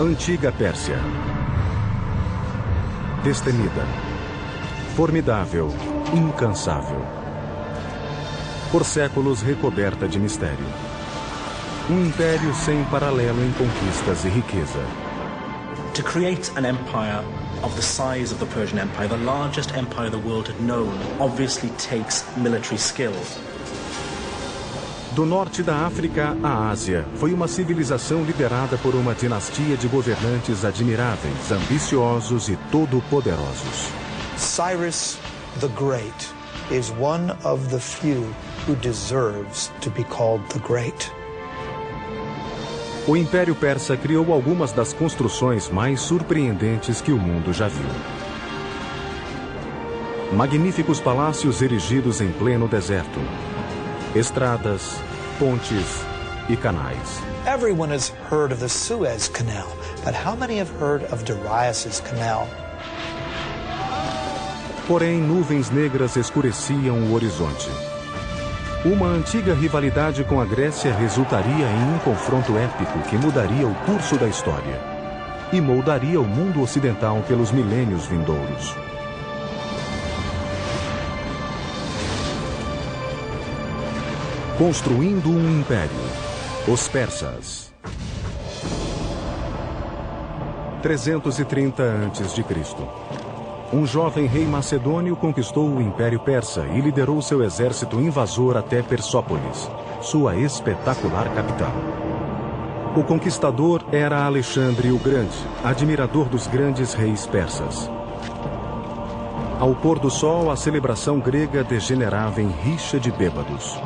Antiga Pérsia. Destemida. Formidável, incansável. Por séculos recoberta de mistério. Um império sem paralelo em conquistas e riqueza. To create an empire of the size of the Persian Empire, the largest empire the world had known, obviously takes military skill. Do norte da África à Ásia, foi uma civilização liderada por uma dinastia de governantes admiráveis, ambiciosos e todo-poderosos. Cyrus the Great is one of the few who deserves to be called the Great. O Império Persa criou algumas das construções mais surpreendentes que o mundo já viu. Magníficos palácios erigidos em pleno deserto. Estradas, pontes e canais. Everyone has heard of the Suez Canal, but how many have heard of Darius's Canal? Porém, nuvens negras escureciam o horizonte. Uma antiga rivalidade com a Grécia resultaria em um confronto épico que mudaria o curso da história e moldaria o mundo ocidental pelos milênios vindouros. Construindo um império. Os persas. 330 a.C. Um jovem rei macedônio conquistou o Império Persa e liderou seu exército invasor até Persópolis, sua espetacular capital. O conquistador era Alexandre o Grande, admirador dos grandes reis persas. Ao pôr do sol, a celebração grega degenerava em rixa de bêbados.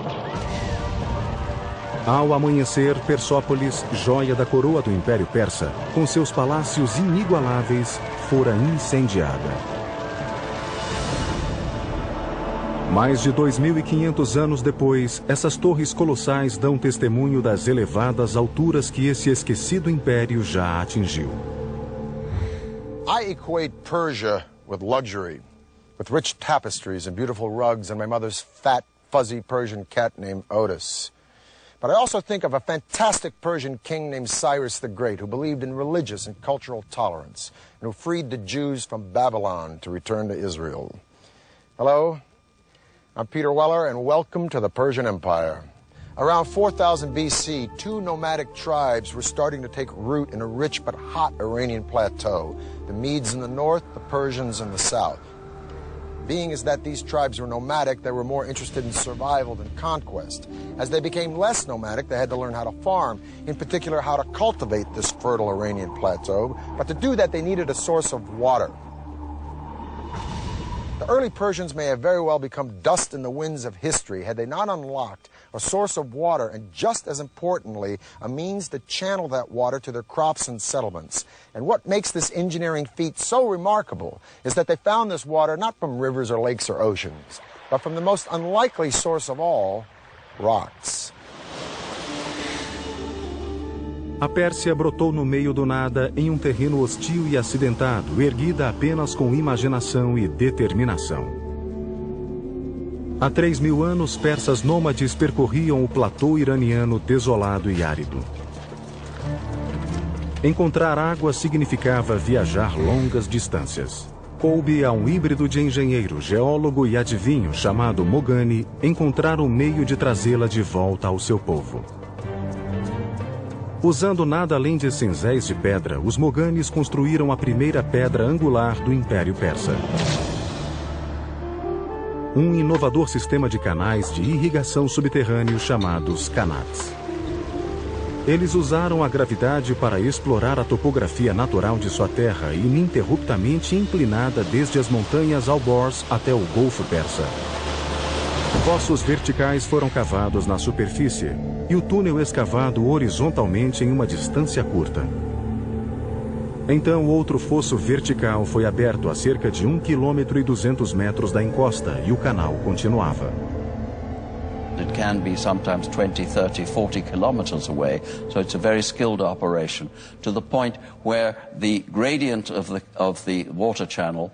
Ao amanhecer, Persópolis, joia da coroa do Império Persa, com seus palácios inigualáveis, fora incendiada. Mais de 2.500 anos depois, essas torres colossais dão testemunho das elevadas alturas que esse esquecido império já atingiu. I equate Persia with luxury, with rich tapestries and beautiful rugs and my mother's fat, fuzzy Persian cat named Otis. But I also think of a fantastic Persian king named Cyrus the Great, who believed in religious and cultural tolerance, and who freed the Jews from Babylon to return to Israel. Hello, I'm Peter Weller, and welcome to the Persian Empire. Around 4000 BC, two nomadic tribes were starting to take root in a rich but hot Iranian plateau. The Medes in the north, the Persians in the south. Being as that these tribes were nomadic, they were more interested in survival than conquest. As they became less nomadic, they had to learn how to farm, in particular how to cultivate this fertile Iranian plateau. But to do that, they needed a source of water. The early Persians may have very well become dust in the winds of history had they not unlocked a source of water and, just as importantly, a means to channel that water to their crops and settlements. And what makes this engineering feat so remarkable is that they found this water not from rivers or lakes or oceans, but from the most unlikely source of all, rocks. A Pérsia brotou no meio do nada em um terreno hostil e acidentado, erguida apenas com imaginação e determinação. Há 3.000 anos, persas nômades percorriam o platô iraniano desolado e árido. Encontrar água significava viajar longas distâncias. Coube a um híbrido de engenheiro, geólogo e adivinho chamado Mogani encontrar um meio de trazê-la de volta ao seu povo. Usando nada além de cinzéis de pedra, os Moganis construíram a primeira pedra angular do Império Persa. Um inovador sistema de canais de irrigação subterrâneo chamados Qanats. Eles usaram a gravidade para explorar a topografia natural de sua terra, ininterruptamente inclinada desde as montanhas Alborz até o Golfo Persa. Fossos verticais foram cavados na superfície e o túnel escavado horizontalmente em uma distância curta. Então, outro fosso vertical foi aberto a cerca de 1,2 km da encosta e o canal continuava. It can be sometimes 20, 30, 40 kilometers away, so it's a very skilled operation, to the point where the gradient of the water channel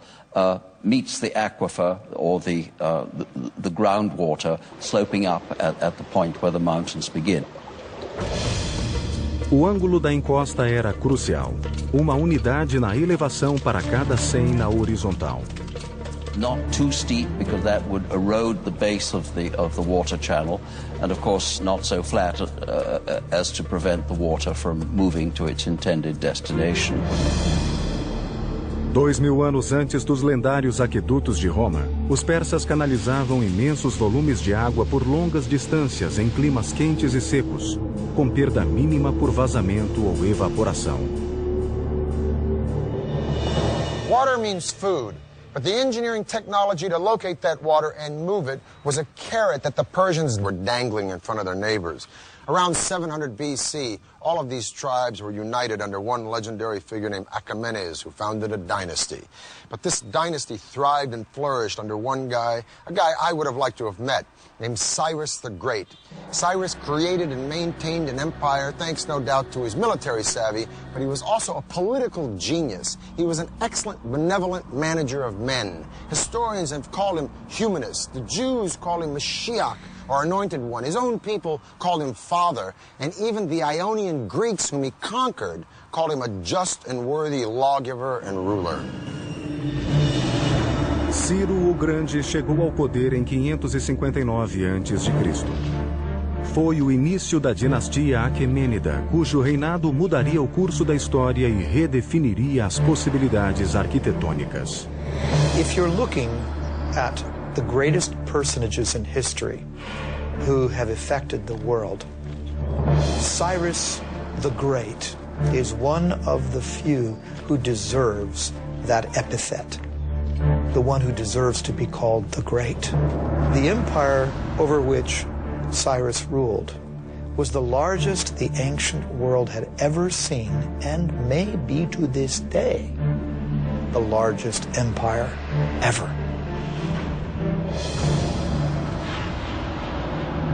meets the aquifer or the groundwater sloping up at the point where the mountains begin. O ângulo da encosta era crucial. Uma unidade na elevação para cada 100 na horizontal. Not too steep because that would erode the base of the water channel, and of course not so flat as to prevent the water from moving to its intended destination. 2000 anos antes dos lendários aquedutos de Roma, os persas canalizavam imensos volumes de água por longas distâncias em climas quentes e secos, com perda mínima por vazamento ou evaporação. Water means food, but the engineering technology to locate that water and move it was a carrot that the Persians were dangling in front of their neighbors. Around 700 BC, all of these tribes were united under one legendary figure named Achaemenes, who founded a dynasty. But this dynasty thrived and flourished under one guy, a guy I would have liked to have met, named Cyrus the Great. Cyrus created and maintained an empire thanks no doubt to his military savvy, but he was also a political genius. He was an excellent, benevolent manager of men. Historians have called him humanist. The Jews call him Mashiach, or Anointed One. His own people called him Father, and even the Ionian Greeks whom he conquered called him a just and worthy lawgiver and ruler. Ciro o Grande chegou ao poder em 559 a.C. Foi o início da dinastia Aquemênida, cujo reinado mudaria o curso da história e redefiniria as possibilidades arquitetônicas. If you're looking at the greatest personages in history who have affected the world, Cyrus the Great is one of the few who deserves that epithet, the one who deserves to be called the Great. The empire over which Cyrus ruled was the largest the ancient world had ever seen, and may be to this day the largest empire ever.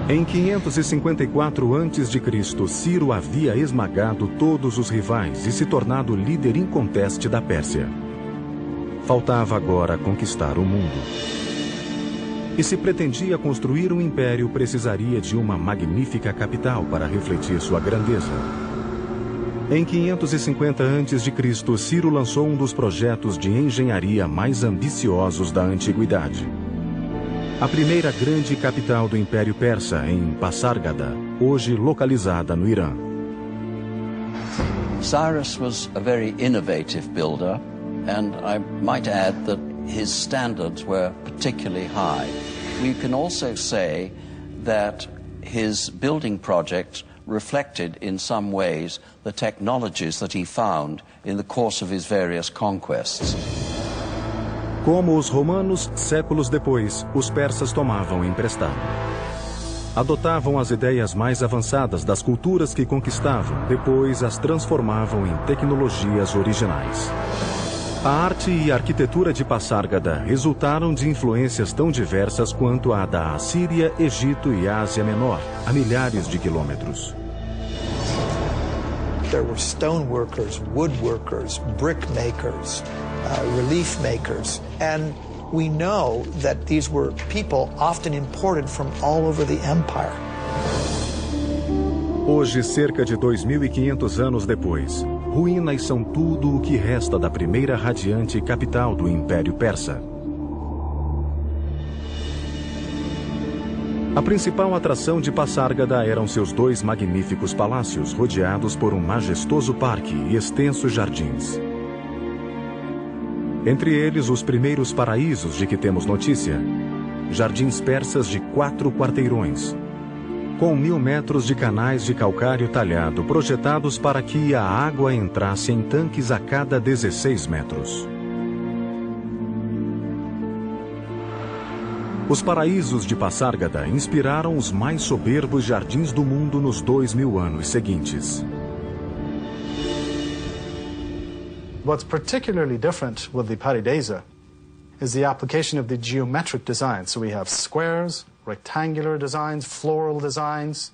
Em 554 a.C., Ciro havia esmagado todos os rivais e se tornado líder inconteste da Pérsia. Faltava agora conquistar o mundo. E se pretendia construir um império, precisaria de uma magnífica capital para refletir sua grandeza. Em 550 a.C., Ciro lançou um dos projetos de engenharia mais ambiciosos da antiguidade. A primeira grande capital do Império Persa, em Pasárgada, hoje localizada no Irã. Cyrus was a very innovative builder, and I might add that his standards were particularly high. We can also say that his building project reflected in some ways the technologies that he found in the course of his various conquests. Como os romanos, séculos depois, os persas tomavam emprestado. Adotavam as ideias mais avançadas das culturas que conquistavam, depois as transformavam em tecnologias originais. A arte e a arquitetura de Pasárgada resultaram de influências tão diversas quanto a da Assíria, Egito e Ásia Menor, a milhares de quilômetros. There were stoneworkers, woodworkers, brick makers, relief makers, and we know that these were people often imported from all over the empire. Hoje, cerca de 2.500 anos depois, ruínas são tudo o que resta da primeira radiante capital do Império Persa. A principal atração de Pasárgada eram seus dois magníficos palácios, rodeados por um majestoso parque e extensos jardins. Entre eles, os primeiros paraísos de que temos notícia. Jardins persas de 4 quarteirões, com 1.000 metros de canais de calcário talhado projetados para que a água entrasse em tanques a cada 16 metros. Os paraísos de Pasárgada inspiraram os mais soberbos jardins do mundo nos 2000 anos seguintes. What's particularly different with the Paradisa is the application of the geometric design. So we have squares, rectangular designs, floral designs,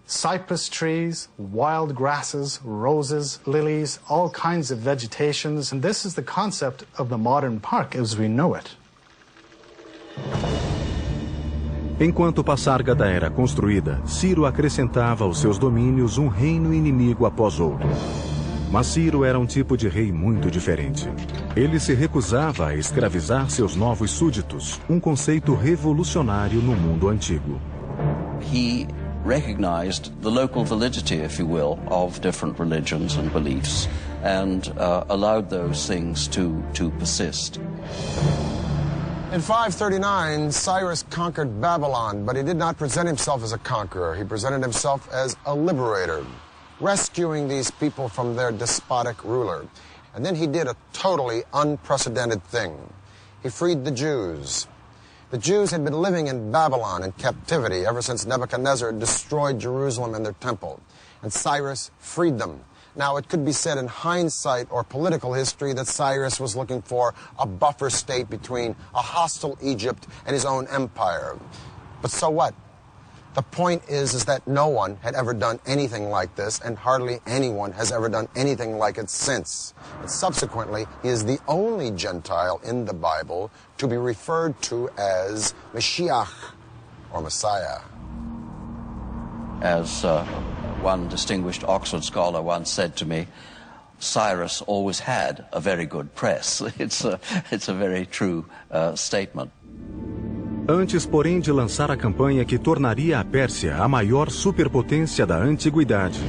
cypress trees, wild grasses, roses, lilies, all kinds of vegetations. And this is the concept of the modern park as we know it. Enquanto Passárgada era construída, Ciro acrescentava aos seus domínios um reino inimigo após outro. Mas Ciro era um tipo de rei muito diferente. Ele se recusava a escravizar seus novos súditos, um conceito revolucionário no mundo antigo. He recognized the local validity, if you will, of different religions and beliefs, and allowed those things to persist. In 539, Cyrus conquered Babylon, but he did not present himself as a conqueror. He presented himself as a liberator, rescuing these people from their despotic ruler. And then he did a totally unprecedented thing. He freed the Jews. The Jews had been living in Babylon in captivity ever since Nebuchadnezzar destroyed Jerusalem and their temple. And Cyrus freed them. Now, it could be said in hindsight or political history that Cyrus was looking for a buffer state between a hostile Egypt and his own empire. But so what? The point is that no one had ever done anything like this, and hardly anyone has ever done anything like it since. And subsequently, he is the only Gentile in the Bible to be referred to as Mashiach, or Messiah. As one distinguished Oxford scholar once said to me, Cyrus always had a very good press. It's a very true statement. Antes, porém, de lançar a campanha que tornaria a Pérsia a maior superpotência da antiguidade,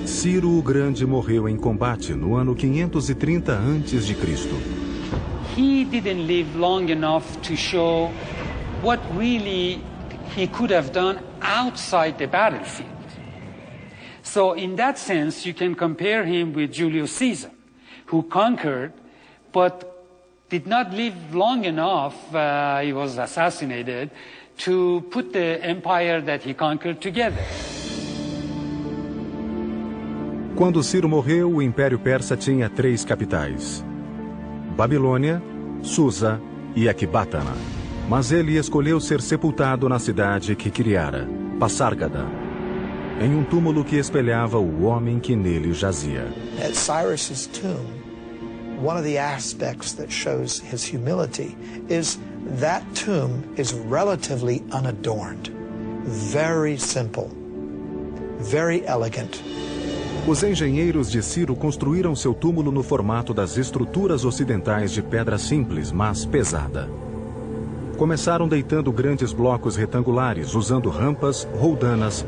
Ciro o Grande morreu em combate no ano 530 a.C. He didn't live long enough to show what really he could have done outside the battlefield. So in that sense, you can compare him with Julius Caesar, who conquered, but did not live long enough, he was assassinated, to put the empire that he conquered together. Quando Ciro morreu, o Império Persa tinha 3 capitais: Babilônia, Susa e Ecbatana. Mas ele escolheu ser sepultado na cidade que criara, Passárgada, em um túmulo que espelhava o homem que nele jazia. At Cyrus's tomb, one of the aspects that shows his humility is that tomb is relatively unadorned, very simple, very elegant. Os engenheiros de Ciro construíram seu túmulo no formato das estruturas ocidentais de pedra simples, mas pesada. Começaram deitando grandes blocos retangulares, usando rampas, roldanas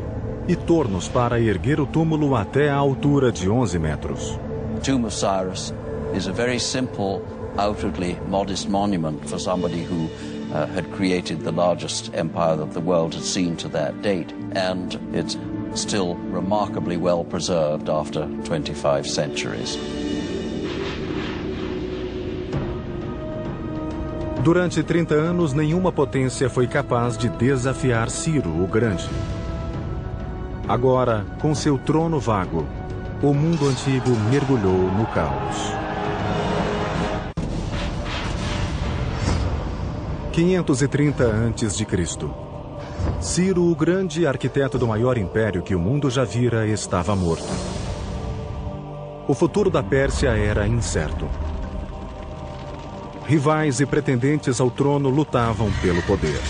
e tornos para erguer o túmulo até a altura de 11 metros. The Tomb of Cyrus is a very simple, outwardly modest monument for somebody who had created the largest empire that the world had seen to that date. And it's still remarkably well preserved after 25 centuries. Durante 30 anos, nenhuma potência foi capaz de desafiar Ciro o Grande. Agora, com seu trono vago, o mundo antigo mergulhou no caos. 530 a.C. Ciro o Grande, arquiteto do maior império que o mundo já vira, estava morto. O futuro da Pérsia era incerto. Rivais e pretendentes ao trono lutavam pelo poder.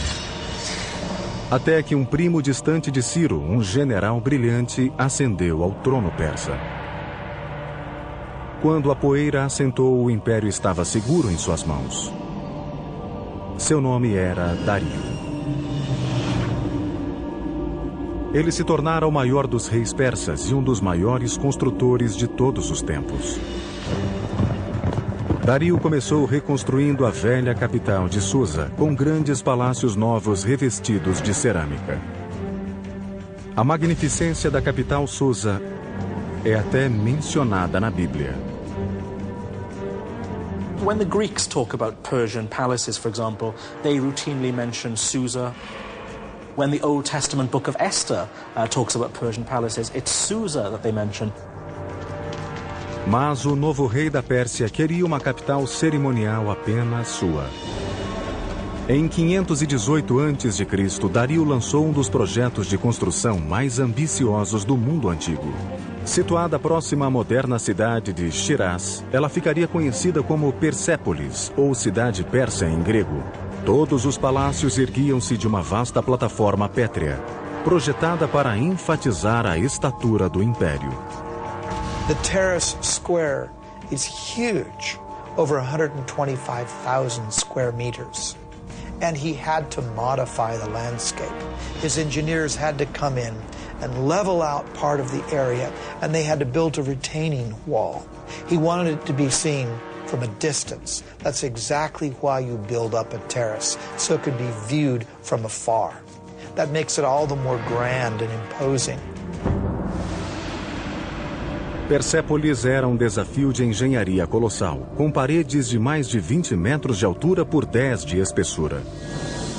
Até que um primo distante de Ciro, um general brilhante, ascendeu ao trono persa. Quando a poeira assentou, o império estava seguro em suas mãos. Seu nome era Dario. Ele se tornara o maior dos reis persas e um dos maiores construtores de todos os tempos. Dario começou reconstruindo a velha capital de Susa, com grandes palácios novos revestidos de cerâmica. A magnificência da capital Susa é até mencionada na Bíblia. When the Greeks talk about Persian palaces, for example, they routinely mention Susa. When the Old Testament book of Esther talks about Persian palaces, it's Susa that they mention. Mas o novo rei da Pérsia queria uma capital cerimonial apenas sua. Em 518 a.C., Dario lançou um dos projetos de construção mais ambiciosos do mundo antigo. Situada próxima à moderna cidade de Shiraz, ela ficaria conhecida como Persépolis, ou cidade persa em grego, Todos os palácios erguiam-se de uma vasta plataforma pétrea, projetada para enfatizar a estatura do império. The terrace square is huge, over 125,000 square meters. And he had to modify the landscape. His engineers had to come in and level out part of the area, and they had to build a retaining wall. He wanted it to be seen from a distance. That's exactly why you build up a terrace, so it could be viewed from afar. That makes it all the more grand and imposing. Persépolis era um desafio de engenharia colossal, com paredes de mais de 20 metros de altura por 10 de espessura.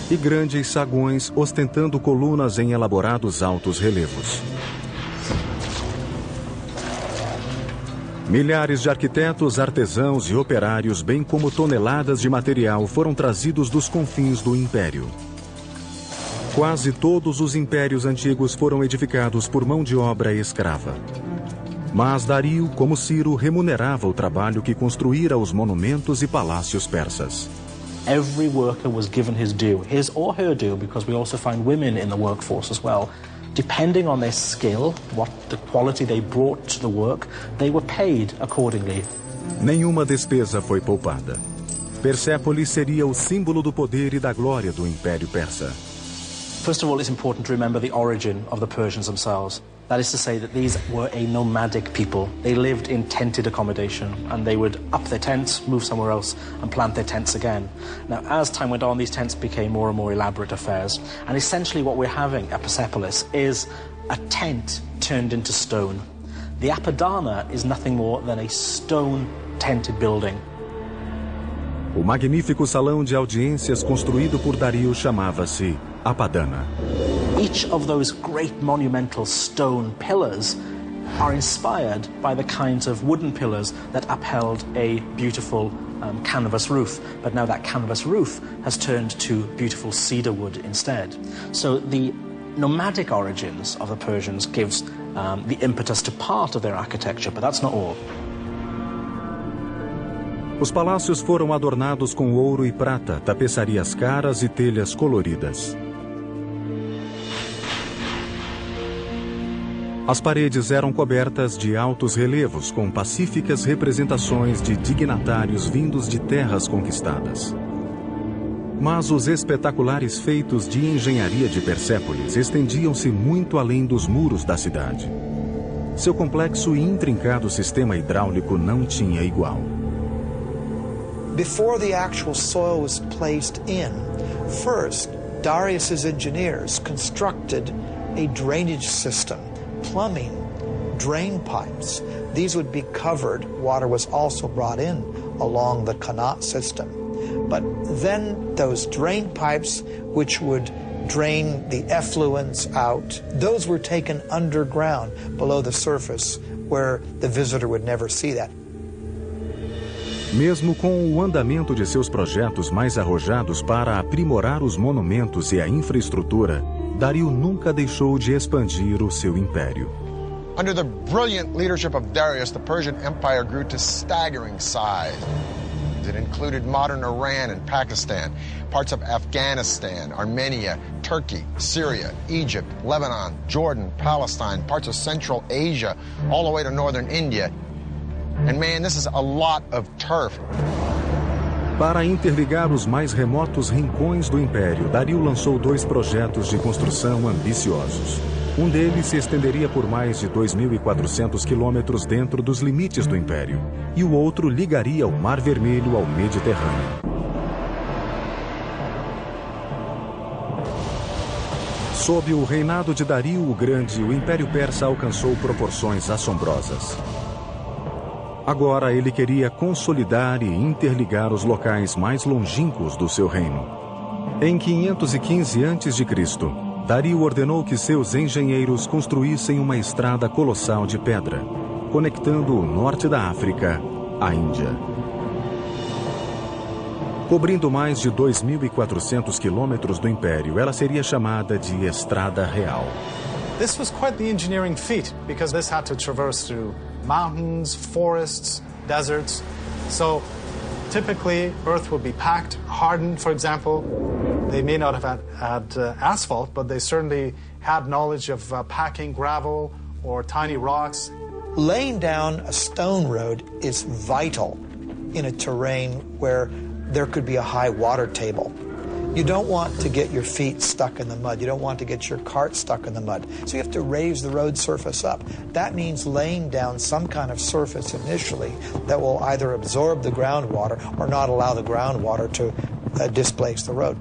E grandes saguões ostentando colunas em elaborados altos relevos. Milhares de arquitetos, artesãos e operários, bem como toneladas de material, foram trazidos dos confins do império. Quase todos os impérios antigos foram edificados por mão de obra escrava. Mas Dario, como Ciro, remunerava o trabalho que construíra os monumentos e palácios persas. Every worker was given his due, his or her due, because we also find women in the workforce as well. Depending on their skill, what the quality they brought to the work, they were paid accordingly. Nenhuma despesa foi poupada. Persépolis seria o símbolo do poder e da glória do Império Persa. First of all, it's important to remember the origin of the Persians themselves. That is to say that these were a nomadic people. They lived in tented accommodation, and they would up their tents, move somewhere else, and plant their tents again. Now, as time went on, these tents became more and more elaborate affairs. And essentially what we're having at Persepolis is a tent turned into stone. The Apadana is nothing more than a stone-tented building. O magnífico salão de audiências construído por Dario chamava-se Apadana. Each of those great monumental stone pillars are inspired by the kinds of wooden pillars that upheld a beautiful canvas roof. But now that canvas roof has turned to beautiful cedar wood instead. So the nomadic origins of the Persians gives the impetus to part of their architecture, but that's not all. Os palácios foram adornados com ouro e prata, tapeçarias caras e telhas coloridas. As paredes eram cobertas de altos relevos com pacíficas representações de dignatários vindos de terras conquistadas. Mas os espetaculares feitos de engenharia de Persépolis estendiam-se muito além dos muros da cidade. Seu complexo e intrincado sistema hidráulico não tinha igual. Before the actual soil was placed in, first, Darius's engineers constructed a drainage system, plumbing, drain pipes. These would be covered. Water was also brought in along the Qanat system. But then those drain pipes, which would drain the effluents out, those were taken underground below the surface where the visitor would never see that. Mesmo com o andamento de seus projetos mais arrojados para aprimorar os monumentos e a infraestrutura, Dario nunca deixou de expandir o seu império. Under the brilliant leadership of Darius, the Persian Empire grew to staggering size. It included modern Iran and Pakistan, parts of Afghanistan, Armenia, Turkey, Syria, Egypt, Lebanon, Jordan, Palestine, parts of Central Asia, all the way to northern India. And man, this is a lot of turf. Para interligar os mais remotos rincões do Império, Dario lançou 2 projetos de construção ambiciosos. Um deles se estenderia por mais de 2.400 quilômetros dentro dos limites do Império, e o outro ligaria o Mar Vermelho ao Mediterrâneo. Sob o reinado de Dario o Grande, o Império Persa alcançou proporções assombrosas. Agora ele queria consolidar e interligar os locais mais longínquos do seu reino. Em 515 a.C., Dario ordenou que seus engenheiros construíssem uma estrada colossal de pedra, conectando o norte da África à Índia. Cobrindo mais de 2.400 quilômetros do Império, ela seria chamada de Estrada Real. This was quite the engineering feat, because this had to traverse through mountains, forests, deserts. So Typically, earth would be packed, hardened, for example. They may not have had asphalt, but they certainly had knowledge of packing gravel or tiny rocks. Laying down a stone road is vital in a terrain where there could be a high water table. You don't want to get your feet stuck in the mud. You don't want to get your cart stuck in the mud. So you have to raise the road surface up. That means laying down some kind of surface initially that will either absorb the groundwater or not allow the groundwater to displace the road.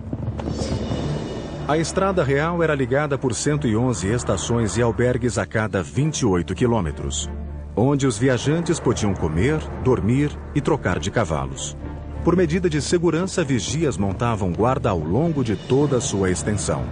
A estrada real era ligada por 111 estações e albergues a cada 28 quilômetros, onde os viajantes podiam comer, dormir e trocar de cavalos. Por medida de segurança, vigias montavam guarda ao longo de toda a sua extensão.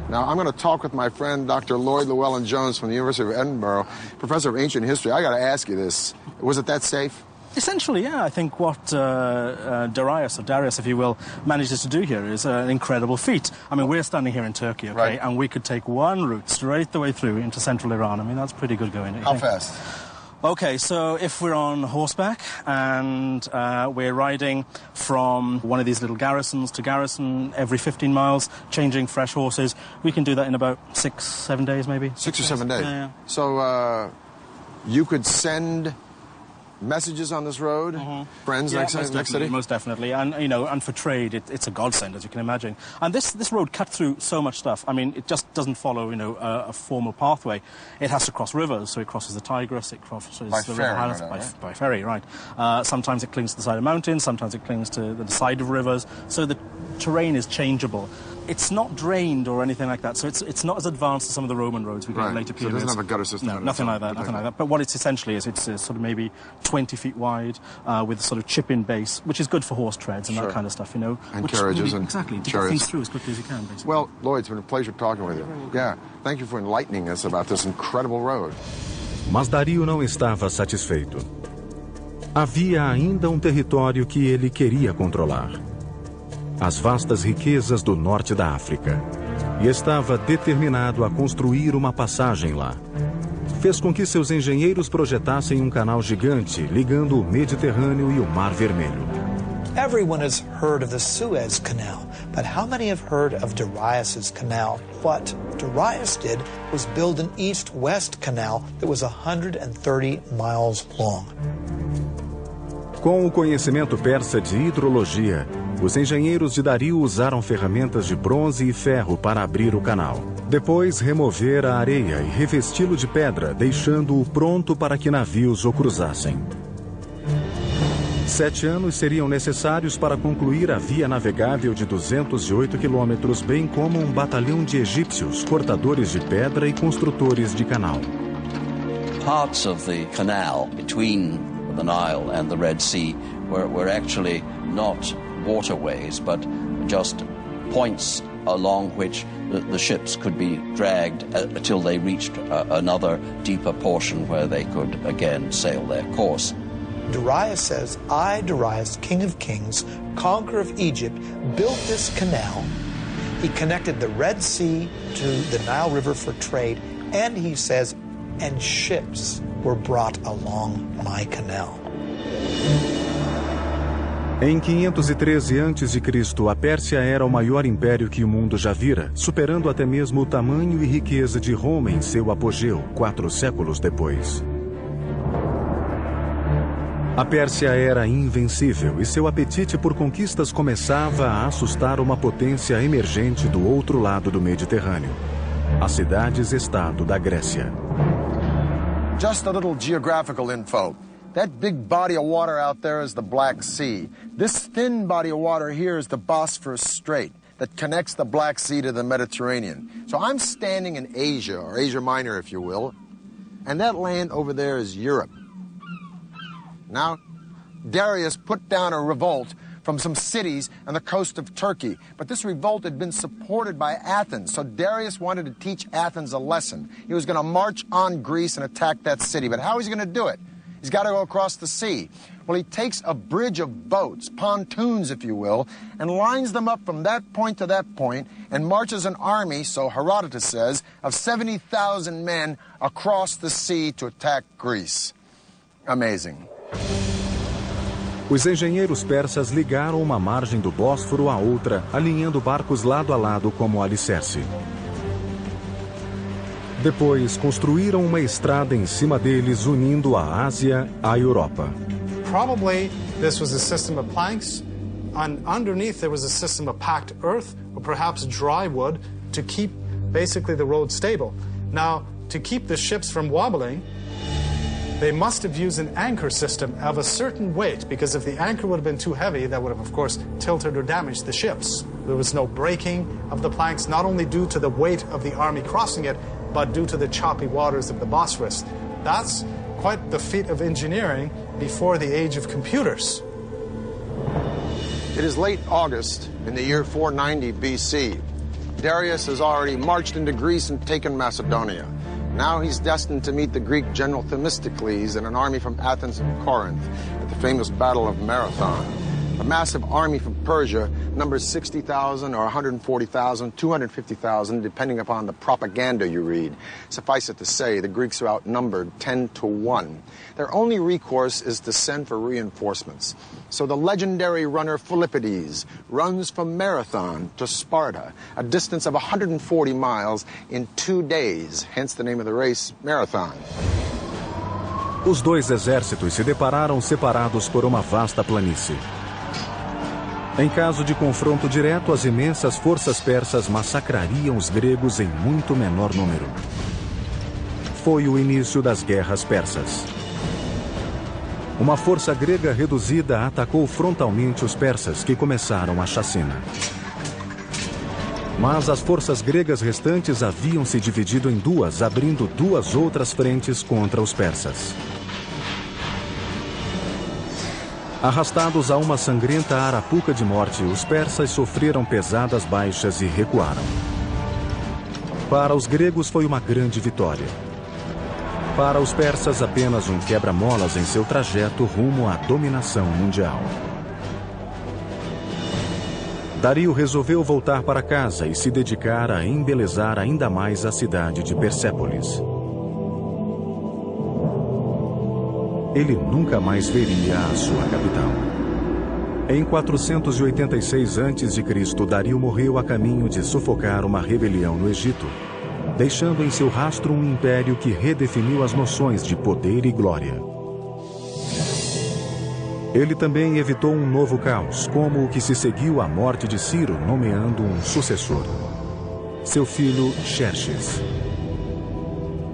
Now, I'm going to talk with my friend Dr. Lloyd Llewellyn-Jones from the University of Edinburgh, professor of ancient history. I got to ask you this. Was it that safe? Essentially, yeah. I think what Darius, if you will, manages to do here is an incredible feat. I mean, we're standing here in Turkey, okay, right, and we could take one route straight the way through into central Iran. I mean, that's pretty good going. How fast? Okay, so if we're on horseback and we're riding from one of these little garrisons to garrison every 15 miles, changing fresh horses, we can do that in about 6-7 days, maybe. 6 or 7 days? Yeah. So you could send messages on this road, friends next city? Most definitely, and you know, and for trade, it's a godsend, as you can imagine. And this road cut through so much stuff. I mean, it just doesn't follow, you know, a formal pathway. It has to cross rivers, so it crosses the Tigris, it crosses the River Halis by ferry, right? Sometimes it clings to the side of mountains, sometimes it clings to the side of rivers. So the terrain is changeable. It's not drained or anything like that, so it's not as advanced as some of the Roman roads we get in later periods. So it doesn't have a gutter system? No, nothing like that. But what it's essentially is, it's sort of maybe 20 feet wide with a sort of chip-in base, which is good for horse treads and that kind of stuff, you know. And carriages and exactly, to chariots. get things through as quickly as you can, basically. Well, Lloyd, it's been a pleasure talking with you. Yeah, thank you for enlightening us about this incredible road. Mas Dario não estava satisfeito. Havia ainda um território que ele queria controlar. As vastas riquezas do norte da África, e estava determinado a construir uma passagem lá. Fez com que seus engenheiros projetassem um canal gigante ligando o Mediterrâneo e o Mar Vermelho. Everyone has heard of the Suez Canal, but how many have heard of Darius's canal? What Darius did was build an east-west canal that was 130 miles long. Com o conhecimento persa de hidrologia, os engenheiros de Dario usaram ferramentas de bronze e ferro para abrir o canal. Depois, remover a areia e revesti-lo de pedra, deixando-o pronto para que navios o cruzassem. 7 anos seriam necessários para concluir a via navegável de 208 quilômetros, bem como um batalhão de egípcios, cortadores de pedra e construtores de canal. Parts of the canal between the Nile and the Red Sea were actually not waterways, but just points along which the ships could be dragged until they reached another deeper portion where they could again sail their course. Darius says, I, Darius, King of Kings, conqueror of Egypt, built this canal. He connected the Red Sea to the Nile River for trade, and he says, and ships were brought along my canal. Em 513 a.C., a Pérsia era o maior império que o mundo já vira, superando até mesmo o tamanho e riqueza de Roma em seu apogeu, 4 séculos depois. A Pérsia era invencível e seu apetite por conquistas começava a assustar uma potência emergente do outro lado do Mediterrâneo, as cidades-estado da Grécia. Just a little geographical info. That big body of water out there is the Black Sea. This thin body of water here is the Bosphorus Strait that connects the Black Sea to the Mediterranean. So I'm standing in Asia, or Asia Minor, if you will, and that land over there is Europe. Now, Darius put down a revolt from some cities on the coast of Turkey, but this revolt had been supported by Athens, so Darius wanted to teach Athens a lesson. He was going to march on Greece and attack that city, but how is he going to do it? He's got to go across the sea. Well, he takes a bridge of boats, pontoons, if you will, and lines them up from that point to that point and marches an army, so Herodotus says, of 70,000 men across the sea to attack Greece. Amazing. Os engenheiros persas ligaram uma margem do Bósforo à outra, alinhando barcos lado a lado como alicerce. Depois, construíram uma estrada em cima deles, unindo a Ásia à Europa. Probably this was a system of planks, and underneath there was a system of packed earth, or perhaps dry wood, to keep basically the road stable. Now, to keep the ships from wobbling, they must have used an anchor system of a certain weight, because if the anchor would have been too heavy, that would have, of course, tilted or damaged the ships. There was no breaking of the planks, not only due to the weight of the army crossing it, but due to the choppy waters of the Bosphorus. That's quite the feat of engineering before the age of computers. It is late August in the year 490 BC. Darius has already marched into Greece and taken Macedonia. Now he's destined to meet the Greek general Themistocles and an army from Athens and Corinth at the famous Battle of Marathon. A massive army from Persia numbers 60,000 or 140,000, 250,000, depending upon the propaganda you read. Suffice it to say, the Greeks are outnumbered 10 to 1. Their only recourse is to send for reinforcements. So the legendary runner Philippides runs from Marathon to Sparta, a distance of 140 miles in 2 days, hence the name of the race, Marathon. Os dois exércitos se depararam separados por uma vasta planície. Em caso de confronto direto, as imensas forças persas massacrariam os gregos em muito menor número. Foi o início das guerras persas. Uma força grega reduzida atacou frontalmente os persas, que começaram a chacina. Mas as forças gregas restantes haviam se dividido em duas, abrindo duas outras frentes contra os persas. Arrastados a uma sangrenta arapuca de morte, os persas sofreram pesadas baixas e recuaram. Para os gregos foi uma grande vitória. Para os persas, apenas um quebra-molas em seu trajeto rumo à dominação mundial. Dario resolveu voltar para casa e se dedicar a embelezar ainda mais a cidade de Persépolis. Ele nunca mais veria a sua capital. Em 486 a.C., Dario morreu a caminho de sufocar uma rebelião no Egito, deixando em seu rastro um império que redefiniu as noções de poder e glória. Ele também evitou um novo caos, como o que se seguiu à morte de Ciro, nomeando um sucessor. Seu filho, Xerxes.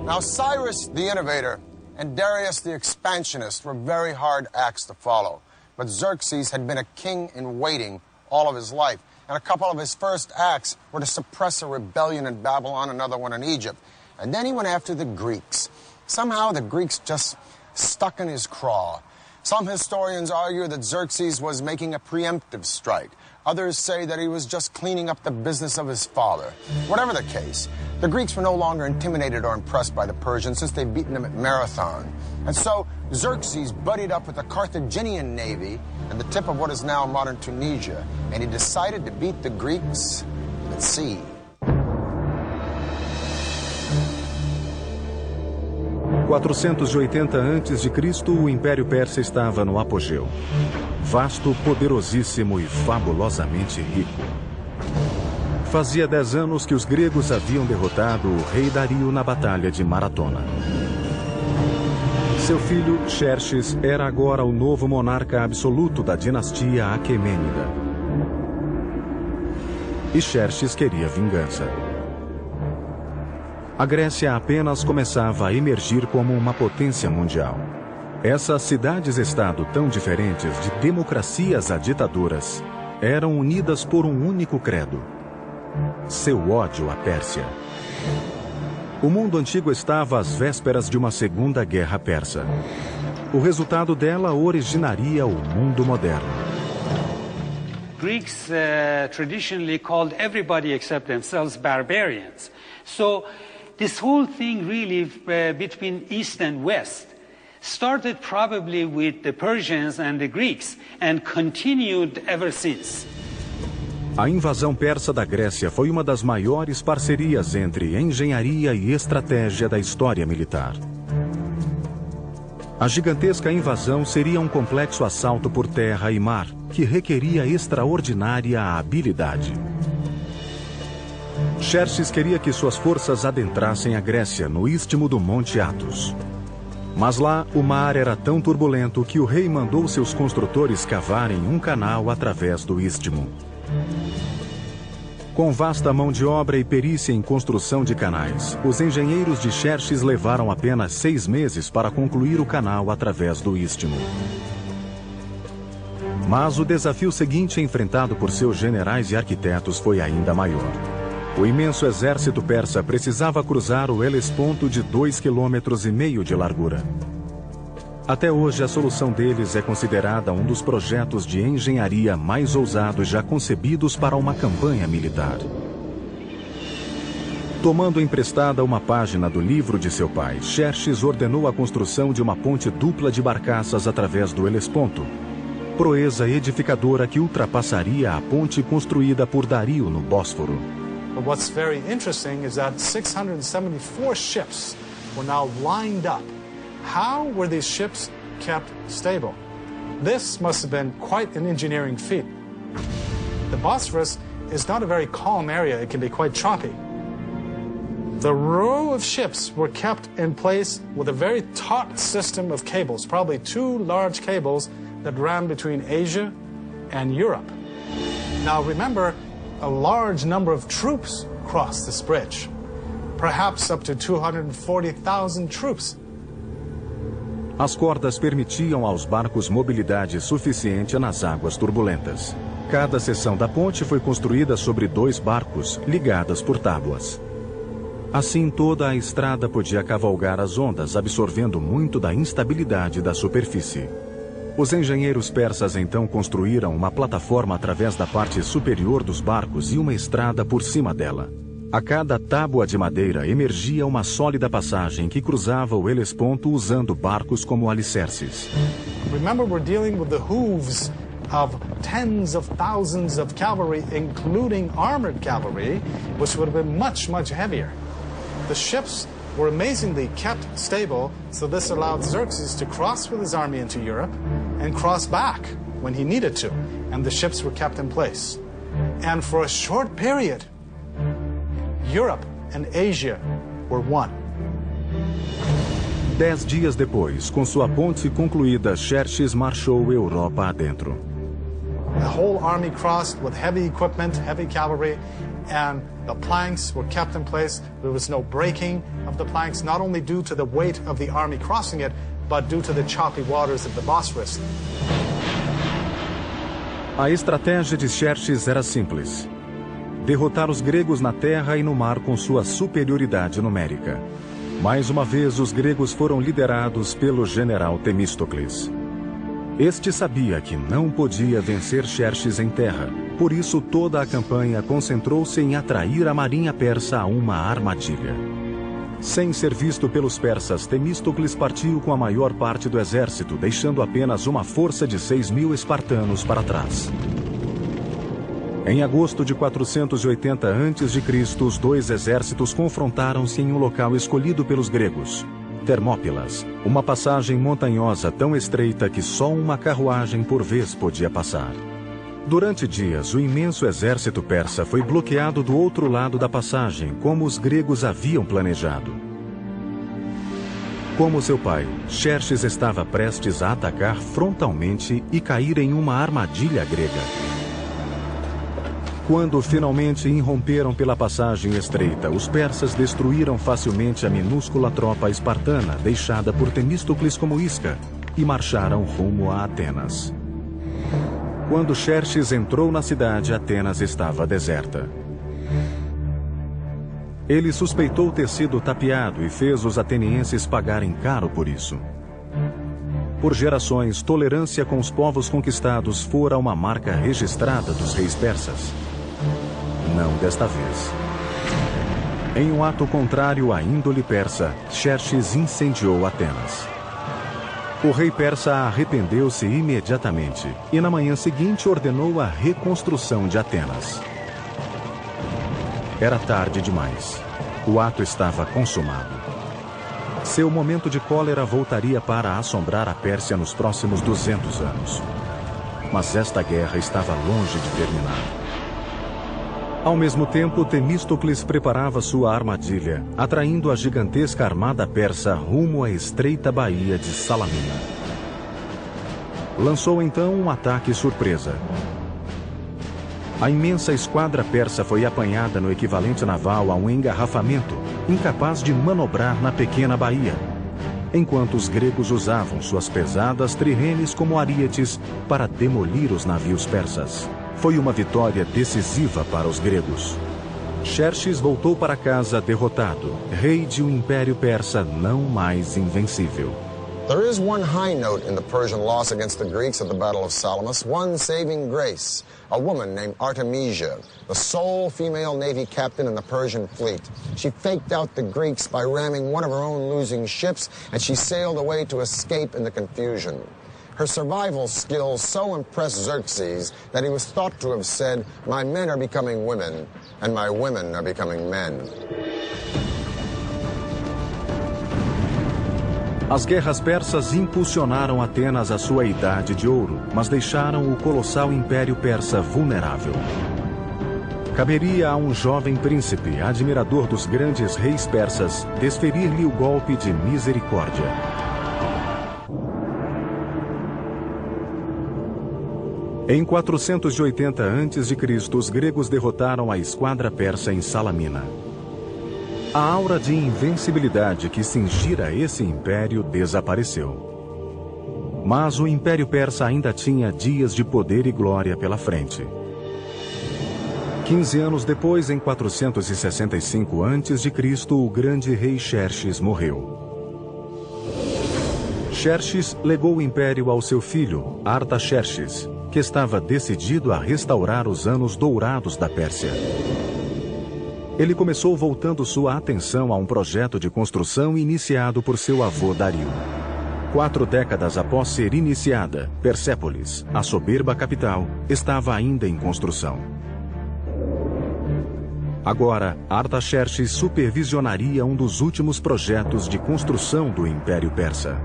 Now Cyrus the Innovator and Darius the Expansionist were very hard acts to follow. But Xerxes had been a king in waiting all of his life. And a couple of his first acts were to suppress a rebellion in Babylon, another one in Egypt. And then he went after the Greeks. Somehow the Greeks just stuck in his craw. Some historians argue that Xerxes was making a preemptive strike. Others say that he was just cleaning up the business of his father. Whatever the case, the Greeks were no longer intimidated or impressed by the Persians since they'd beaten them at Marathon. And so Xerxes buddied up with the Carthaginian navy at the tip of what is now modern Tunisia, and he decided to beat the Greeks at sea. Em 480 a.C., o Império Persa estava no apogeu. Vasto, poderosíssimo e fabulosamente rico. Fazia 10 anos que os gregos haviam derrotado o rei Dario na Batalha de Maratona. Seu filho, Xerxes, era agora o novo monarca absoluto da dinastia Aquemênida. E Xerxes queria vingança. A Grécia apenas começava a emergir como uma potência mundial. Essas cidades-estado tão diferentes, de democracias a ditaduras, eram unidas por um único credo: seu ódio à Pérsia. O mundo antigo estava às vésperas de uma segunda guerra persa. O resultado dela originaria o mundo moderno. Greeks traditionally called everybody except themselves barbarians. So this whole thing really between East and West started probably with the Persians and the Greeks and continued ever since. A invasão persa da Grécia foi uma das maiores parcerias entre engenharia e estratégia da história militar. A gigantesca invasão seria um complexo assalto por terra e mar, que requeria extraordinária habilidade. Xerxes queria que suas forças adentrassem a Grécia, no istmo do Monte Athos. Mas lá, o mar era tão turbulento que o rei mandou seus construtores cavarem um canal através do istmo. Com vasta mão de obra e perícia em construção de canais, os engenheiros de Xerxes levaram apenas 6 meses para concluir o canal através do istmo. Mas o desafio seguinte enfrentado por seus generais e arquitetos foi ainda maior. O imenso exército persa precisava cruzar o Helesponto de 2,5 km de largura. Até hoje, a solução deles é considerada um dos projetos de engenharia mais ousados já concebidos para uma campanha militar. Tomando emprestada uma página do livro de seu pai, Xerxes ordenou a construção de uma ponte dupla de barcaças através do Helesponto, proeza edificadora que ultrapassaria a ponte construída por Dario no Bósforo. But what's very interesting is that 674 ships were now lined up. How were these ships kept stable? This must have been quite an engineering feat. The Bosphorus is not a very calm area. It can be quite choppy. The row of ships were kept in place with a very taut system of cables, probably 2 large cables that ran between Asia and Europe. Now remember, a large number of troops crossed this bridge, perhaps up to 240,000 troops. As cordas permitiam aos barcos mobilidade suficiente nas águas turbulentas. Cada seção da ponte foi construída sobre 2 barcos, ligadas por tábuas. Assim, toda a estrada podia cavalgar as ondas, absorvendo muito da instabilidade da superfície. Os engenheiros persas então construíram uma plataforma através da parte superior dos barcos e uma estrada por cima dela. A cada tábua de madeira emergia uma sólida passagem que cruzava o Helesponto usando barcos como alicerces. Remember, we're dealing with the hooves of tens of thousands of cavalry, including armored cavalry, which would have been much, much heavier. The ships were amazingly kept stable, so this allowed Xerxes to cross with his army into Europe and cross back when he needed to, and the ships were kept in place. And for a short period, Europe and Asia were one. 10 dias depois, com sua ponte concluída, Xerxes marchou Europa adentro. The whole army crossed with heavy equipment, heavy cavalry, and the planks were kept in place. There was no breaking of the planks, not only due to the weight of the army crossing it, but due to the choppy waters of the Bosphorus. A estratégia de Xerxes era simples: derrotar os gregos na terra e no mar com sua superioridade numérica. Mais uma vez, os gregos foram liderados pelo general Temístocles. Este sabia que não podia vencer Xerxes em terra, por isso toda a campanha concentrou-se em atrair a marinha persa a uma armadilha. Sem ser visto pelos persas, Temístocles partiu com a maior parte do exército, deixando apenas uma força de 6.000 espartanos para trás. Em agosto de 480 a.C., os 2 exércitos confrontaram-se em um local escolhido pelos gregos, Termópilas, uma passagem montanhosa tão estreita que só uma carruagem por vez podia passar. Durante dias, o imenso exército persa foi bloqueado do outro lado da passagem, como os gregos haviam planejado. Como seu pai, Xerxes estava prestes a atacar frontalmente e cair em uma armadilha grega. Quando finalmente irromperam pela passagem estreita, os persas destruíram facilmente a minúscula tropa espartana deixada por Temístocles como isca e marcharam rumo a Atenas. Quando Xerxes entrou na cidade, Atenas estava deserta. Ele suspeitou ter sido tapeado e fez os atenienses pagarem caro por isso. Por gerações, tolerância com os povos conquistados fora uma marca registrada dos reis persas. Não desta vez. Em um ato contrário à índole persa, Xerxes incendiou Atenas. O rei persa arrependeu-se imediatamente e na manhã seguinte ordenou a reconstrução de Atenas. Era tarde demais. O ato estava consumado. Seu momento de cólera voltaria para assombrar a Pérsia nos próximos 200 anos. Mas esta guerra estava longe de terminar. Ao mesmo tempo, Temístocles preparava sua armadilha, atraindo a gigantesca armada persa rumo à estreita baía de Salamina. Lançou então um ataque surpresa. A imensa esquadra persa foi apanhada no equivalente naval a um engarrafamento, incapaz de manobrar na pequena baía, enquanto os gregos usavam suas pesadas trirremes como arietes para demolir os navios persas. Foi uma vitória decisiva para os gregos. Xerxes voltou para casa derrotado, rei de um império persa não mais invencível. There is one high note in the Persian loss against the Greeks at the Battle of Salamis, one saving grace. A woman named Artemisia, the sole female Navy captain in the Persian fleet. She faked out the Greeks by ramming one of her own losing ships, and she sailed away to escape in the confusion. Her survival skills so impressed Xerxes that he was thought to have said, "My men are becoming women, and my women are becoming men." As guerras persas impulsionaram Atenas à sua idade de ouro, mas deixaram o colossal império persa vulnerável. Caberia a um jovem príncipe, admirador dos grandes reis persas, desferir-lhe o golpe de misericórdia. Em 480 a.C., os gregos derrotaram a esquadra persa em Salamina. A aura de invencibilidade que cingira esse império desapareceu. Mas o Império Persa ainda tinha dias de poder e glória pela frente. 15 anos depois, em 465 a.C., o grande rei Xerxes morreu. Xerxes legou o império ao seu filho, Artaxerxes, que estava decidido a restaurar os anos dourados da Pérsia. Ele começou voltando sua atenção a um projeto de construção iniciado por seu avô Dario. 4 décadas após ser iniciada, Persépolis, a soberba capital, estava ainda em construção. Agora, Artaxerxes supervisionaria um dos últimos projetos de construção do Império Persa.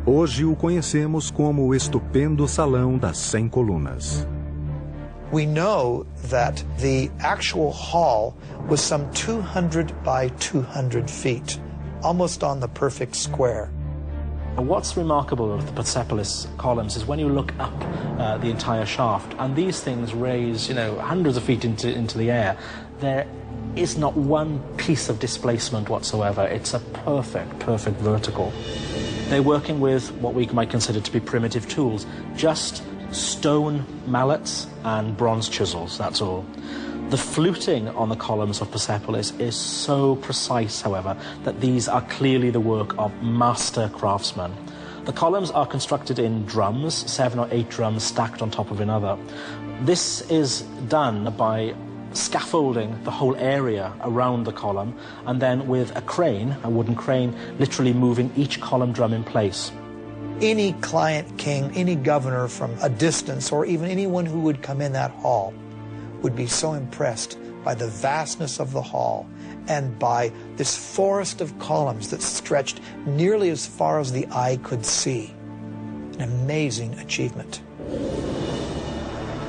Hoje o conhecemos como o estupendo Salão das 100 Colunas. We know that the actual hall was some 200 by 200 feet, almost on the perfect square. What's remarkable of the Persepolis columns is when you look up the entire shaft, and these things raise, hundreds of feet into the air, there is not one piece of displacement whatsoever. It's a perfect vertical. They're working with what we might consider to be primitive tools, just stone mallets and bronze chisels, that's all. The fluting on the columns of Persepolis is so precise, however, that these are clearly the work of master craftsmen. The columns are constructed in drums, 7 or 8 drums stacked on top of another. This is done by scaffolding the whole area around the column, and then with a crane, a wooden crane, literally moving each column drum in place. Any client king, any governor from a distance, or even anyone who would come in that hall would be so impressed by the vastness of the hall and by this forest of columns that stretched nearly as far as the eye could see. An amazing achievement.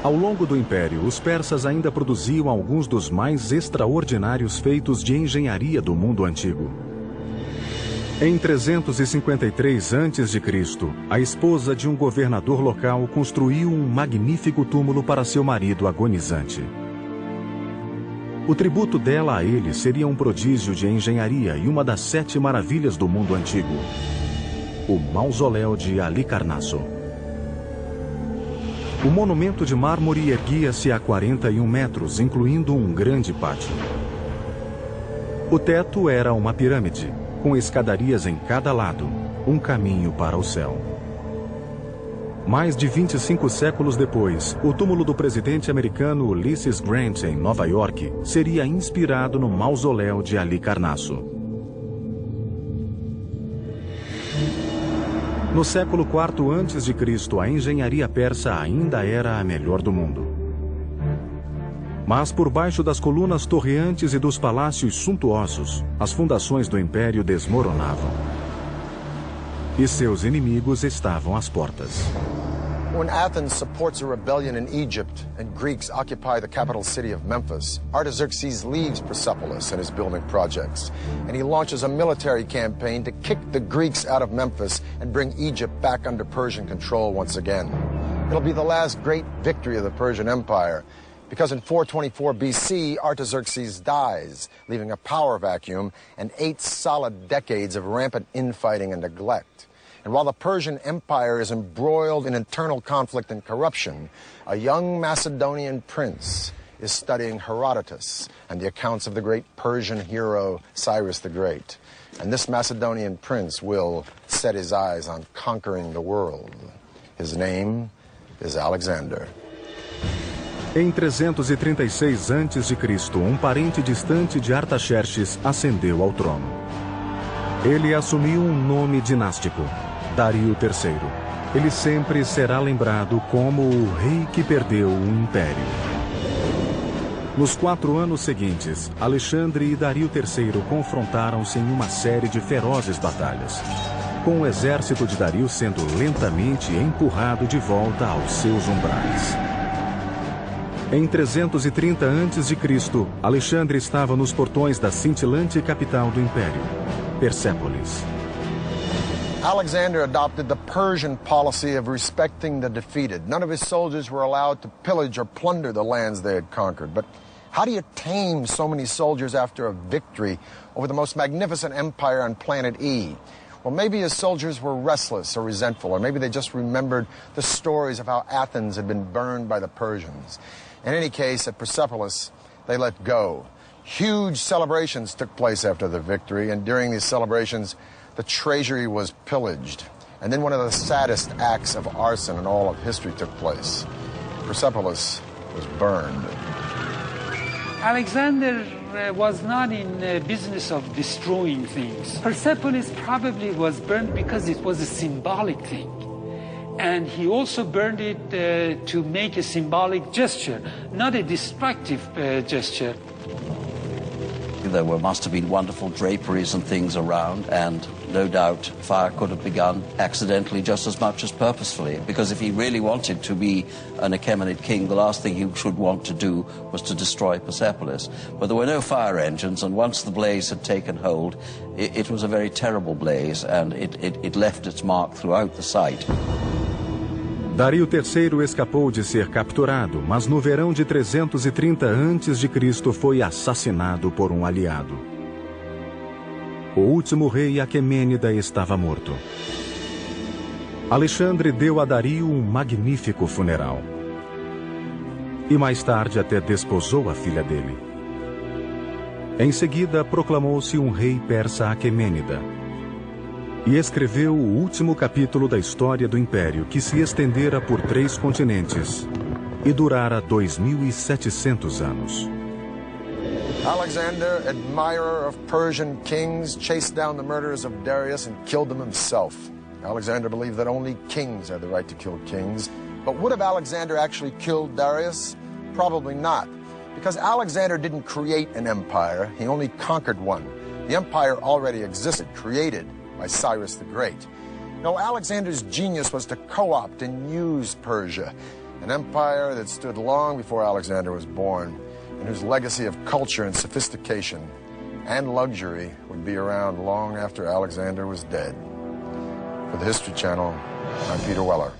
Ao longo do Império, os persas ainda produziam alguns dos mais extraordinários feitos de engenharia do mundo antigo. Em 353 a.C., a esposa de um governador local construiu um magnífico túmulo para seu marido agonizante. O tributo dela a ele seria um prodígio de engenharia e uma das 7 maravilhas do mundo antigo: o Mausoléu de Halicarnasso. O monumento de mármore erguia-se a 41 metros, incluindo um grande pátio. O teto era uma pirâmide, com escadarias em cada lado, um caminho para o céu. Mais de 25 séculos depois, o túmulo do presidente americano Ulysses Grant, em Nova York, seria inspirado no Mausoléu de Halicarnasso. No século IV a.C., a engenharia persa ainda era a melhor do mundo. Mas por baixo das colunas torreantes e dos palácios suntuosos, as fundações do império desmoronavam. E seus inimigos estavam às portas. When Athens supports a rebellion in Egypt and Greeks occupy the capital city of Memphis, Artaxerxes leaves Persepolis and his building projects, and he launches a military campaign to kick the Greeks out of Memphis and bring Egypt back under Persian control once again. It'll be the last great victory of the Persian Empire, because in 424 BC, Artaxerxes dies, leaving a power vacuum and 8 solid decades of rampant infighting and neglect. And while the Persian Empire is embroiled in internal conflict and corruption, a young Macedonian prince is studying Herodotus and the accounts of the great Persian hero Cyrus the Great. And this Macedonian prince will set his eyes on conquering the world. His name is Alexander. Em 336 a.C., um parente distante de Artaxerxes ascendeu ao trono. Ele assumiu um nome dinástico, Dario III. Ele sempre será lembrado como o rei que perdeu o império. Nos 4 anos seguintes, Alexandre e Dario III confrontaram-se em uma série de ferozes batalhas, com o exército de Dario sendo lentamente empurrado de volta aos seus umbrais. Em 330 a.C., Alexandre estava nos portões da cintilante capital do império, Persépolis. Alexander adopted the Persian policy of respecting the defeated. None of his soldiers were allowed to pillage or plunder the lands they had conquered. But how do you tame so many soldiers after a victory over the most magnificent empire on planet E? Well, maybe his soldiers were restless or resentful, or maybe they just remembered the stories of how Athens had been burned by the Persians. In any case, at Persepolis, they let go. Huge celebrations took place after the victory, and during these celebrations, the treasury was pillaged. And then one of the saddest acts of arson in all of history took place. Persepolis was burned. Alexander was not in the business of destroying things. Persepolis probably was burned because it was a symbolic thing. And he also burned it to make a symbolic gesture, not a destructive gesture. There must have been wonderful draperies and things around, and no doubt fire could have begun accidentally just as much as purposefully, because if he really wanted to be an Achaemenid king, the last thing he should want to do was to destroy Persepolis. But there were no fire engines, and once the blaze had taken hold, it was a very terrible blaze, and it left its mark throughout the site. Dario III escapou de ser capturado, mas no verão de 330 a.C. foi assassinado por um aliado. O último rei Aquemênida estava morto. Alexandre deu a Dario um magnífico funeral. E mais tarde até desposou a filha dele. Em seguida, proclamou-se um rei persa Aquemênida. E escreveu o último capítulo da história do Império, que se estendera por 3 continentes e durara 2.700 anos. Alexander, admirer of Persian kings, chased down the murderers of Darius and killed them himself. Alexander believed that only kings had the right to kill kings. But would have Alexander actually killed Darius? Probably not, because Alexander didn't create an empire, he only conquered one. The empire already existed, created by Cyrus the Great. No, Alexander's genius was to co-opt and use Persia, an empire that stood long before Alexander was born, and whose legacy of culture and sophistication and luxury would be around long after Alexander was dead. For the History Channel, I'm Peter Weller.